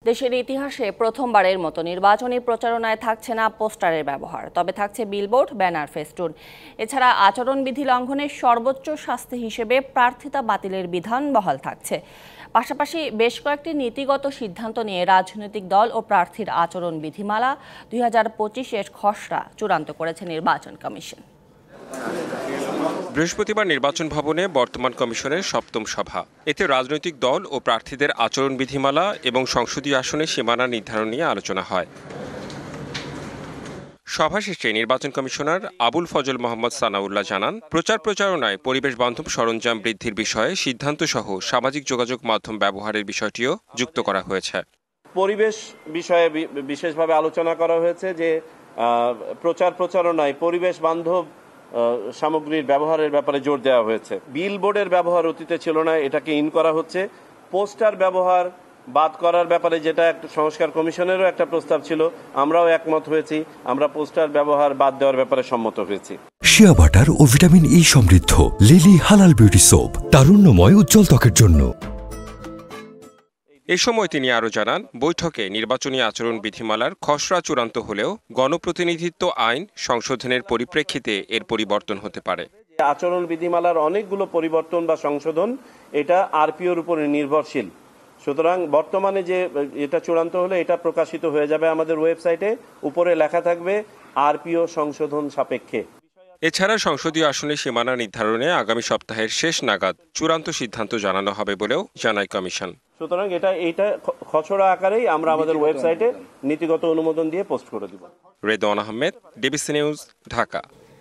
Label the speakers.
Speaker 1: দেশের ইতিহাসে প্রথমবারের মতো নির্বাচনী প্রচারণায় থাকছে না পোস্টারের ব্যবহার, তবে থাকছে বিলবোর্ড, ব্যানার, ফেস্টুন। এছাড়া আচরণবিধি লঙ্ঘনের সর্বোচ্চ শাস্তি হিসেবে প্রার্থিতা বাতিলের বিধান বহাল থাকছে। পাশাপাশি বেশ কয়েকটি নীতিগত সিদ্ধান্ত নিয়ে রাজনৈতিক দল ও প্রার্থীর আচরণ বিধিমালা 2025-এর খসড়া চূড়ান্ত করেছে নির্বাচন কমিশন।
Speaker 2: বৃহস্পতিবার নির্বাচন ভবনে বর্তমান কমিশনের সপ্তম সভা। এতে রাজনৈতিক দল ও প্রার্থীদের আচরণ বিধিমালা এবং সংসদীয় আসনে সীমানা নির্ধারণ নিয়ে আলোচনা হয়। সভা শেষে নির্বাচন কমিশনার আবুল ফজল মোহাম্মদ সানাউল্লাহ জানান, প্রচারণায় পরিবেশ বান্ধব সরঞ্জাম বৃদ্ধির বিষয়ে সিদ্ধান্ত সহ সামাজিক যোগাযোগ মাধ্যম ব্যবহারের বিষয়টিও যুক্ত করা হয়েছে।
Speaker 3: পরিবেশ বিষয়ে বিশেষভাবে আলোচনা করা হয়েছে যে প্রচারণায় পরিবেশ বান্ধব সামগ্রীর ব্যবহারের ব্যাপারে জোর দেওয়া হয়েছে। বিলবোর্ডের ব্যবহার অতীতে ছিল না, এটাকে ইন করা হচ্ছে। পোস্টার ব্যবহার বাদ করার ব্যাপারে যেটা একটা সংস্কার কমিশনেরও একটা প্রস্তাব ছিল, আমরাও একমত হয়েছি। আমরা পোস্টার ব্যবহার বাদ দেওয়ার ব্যাপারে সম্মত হয়েছি।
Speaker 4: শিয়া বাটার ও ভিটামিন ই সমৃদ্ধ লিলি হালাল বিউটি সোপ, তারুণ্যময় উজ্জ্বল ত্বকের জন্য।
Speaker 2: এ সময় তিনি আরও জানান, বৈঠকে নির্বাচনী আচরণ বিধিমালার খসড়া চূড়ান্ত হলেও গণপ্রতিনিধিত্ব আইন সংশোধনের পরিপ্রেক্ষিতে এর পরিবর্তন হতে পারে।
Speaker 3: আচরণ বিধিমালার অনেকগুলো পরিবর্তন বা সংশোধন এটা আরপিওর উপরে নির্ভরশীল। সুতরাং বর্তমানে যে এটা চূড়ান্ত হলে এটা প্রকাশিত হয়ে যাবে আমাদের ওয়েবসাইটে, উপরে লেখা থাকবে আরপিও সংশোধন সাপেক্ষে।
Speaker 2: এছাড়া সংসদীয় আসনে সীমানা নির্ধারণে আগামী সপ্তাহের শেষ নাগাদ চূড়ান্ত সিদ্ধান্ত জানানো হবে বলেও জানায় কমিশন।
Speaker 3: সুতরাং এটা খসড়া আকারেই আমরা আমাদের ওয়েবসাইটে নীতিগত অনুমোদন দিয়ে পোস্ট করে দিব।
Speaker 2: Redwan Ahmed, DBC news, Dhaka.